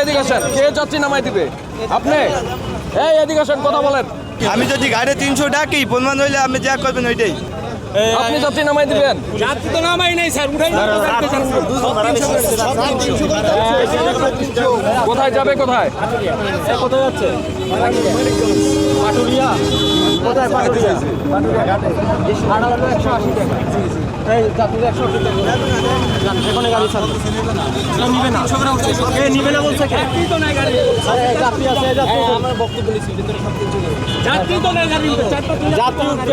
এদিকে আসেন, কে যাত্রী নামাই দিবে? আপনি এদিকে আসেন, কথা বলেন। আমি যদি গাড়ি 300 ডাকি প্রমাণ হইলে আপনি যা করবেন ওইটাই। আপনি যাত্রী নামাই দিবেন? যাত্রী তো নামাই নাই স্যার, উঠাই কোথায় যাবে? কোথায় কোথায় যাচ্ছে? পাটুরিয়া। কোথায় পাটুরিয়া? ভাড়া হলো 180 টাকা। এই যাত্রীদের 180 টাকা। এখানে গাড়ি ছাড়বে। নিবে না। নিবে না বলছে কে? যাত্রী তো নাই গাড়ি। আরে যাত্রী আছে, যাত্রী। আমার বক্তব্য বলেছি, ভিতরে সব কিছু। যাত্রী তো নাই গাড়ি।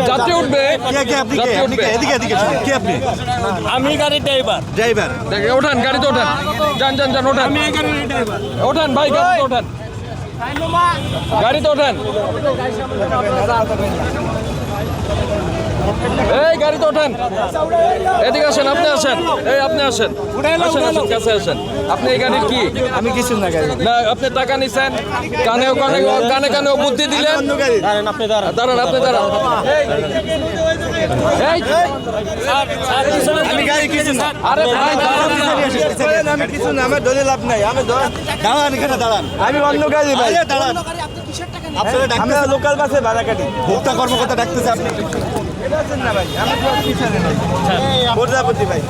যাত্রী উঠবে। কে আপনি? কে আপনি? এদিকে এদিকে কে আপনি? আমি গাড়ির ড্রাইভার। ড্রাইভার। দেখে ওঠান, গাড়িতে ওঠান। যান যান যান, ওঠান। আমি এই গাড়ির ড্রাইভার। ওঠান ভাই, গাড়িতে ওঠান। গাড়িতে ওঠান। এই গাড়িতে ওঠেন, এদিকে আসেন, আপনি আসেন, এই আপনি আসেন, আসেন আসেন, কাছে আসেন। আপনি এই গাড়ির কি? আমি কিছু না গাড়ি না, আপনি টাকা নিছেন, কানেও কানেও বুদ্ধি দিলেন। দাঁড়ান, আপনি দাঁড়ান। দাঁড়ান, আপনি দাঁড়ান। এই আমি গাড়ি কিছু না। আরে ভাই দাঁড়ান না। আমি কিছু না, আমার ধরে লাভ নাই। আমি দাঁড়ান এখানে দাঁড়ান। আমি অন্য গাড়ি ভাই। দাঁড়ান। আপনারা আমি ডাকতেছেন, লোকাল বাসে ভাড়া কাটি। ভোক্তা কর্মকর্তা ডাকতেছে আপনি। না ভাই, আমি তো পিছনে নাই। প্রজাপতি ভাই।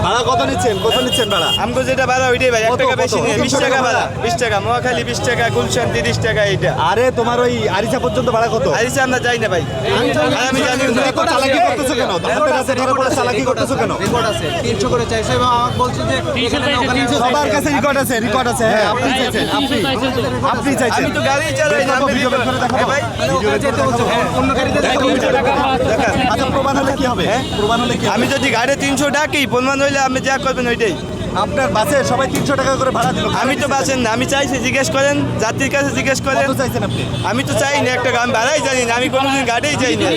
ভাড়া কত নিচ্ছেন? কত নিচ্ছেন ভাড়া? আমগো যেটা ভাড়া ওইটাই ভাই, 1 কত, টাকা কত? বেশি নিয়ে 20 টাকা ভাড়া। 20 টাকা মহাখালী, 20 টাকা গুলশান, 30 টাকা এইটা। আরে তোমার ওই আরিচা পর্যন্ত ভাড়া কত? আইসা আমরা যাই না ভাই। আর আমি জানি না। এত চালাকি করতেছো কেন? তোমাদের কাছে রেকর্ড চালাকি করতেছো কেন? রেকর্ড আছে 300 করে চাইছে এবং আমাকে বলছে যে সবার কাছে রেকর্ড আছে, রেকর্ড আছে। হ্যাঁ, আপনি চাইছেন, আপনি চাইছেন। আমি তো গাড়ি চালাই না। আমি ভিডিও বের করে দেখাবো। ভাই যেতে বলছে অন্য গাড়িতে আচ্ছা, প্রমাণ হলে কি হবে? প্রমাণ হলে কি হবে? আমি যদি গাড়ি 300 ডাকি প্রমাণ হইলে আপনি যা করবেন ওইটাই। আপনার বাসে সবাই 300 টাকা করে ভাড়া দিল। আমি তো বাসেন না, আমি চাইছি, জিজ্ঞেস করেন, যাত্রীর কাছে জিজ্ঞেস করেন। কত চাইছেন আপনি? আমি তো চাই না 1 টাকা, আমি ভাড়াই জানি না, আমি কোনোদিন গাড়িই যাই না।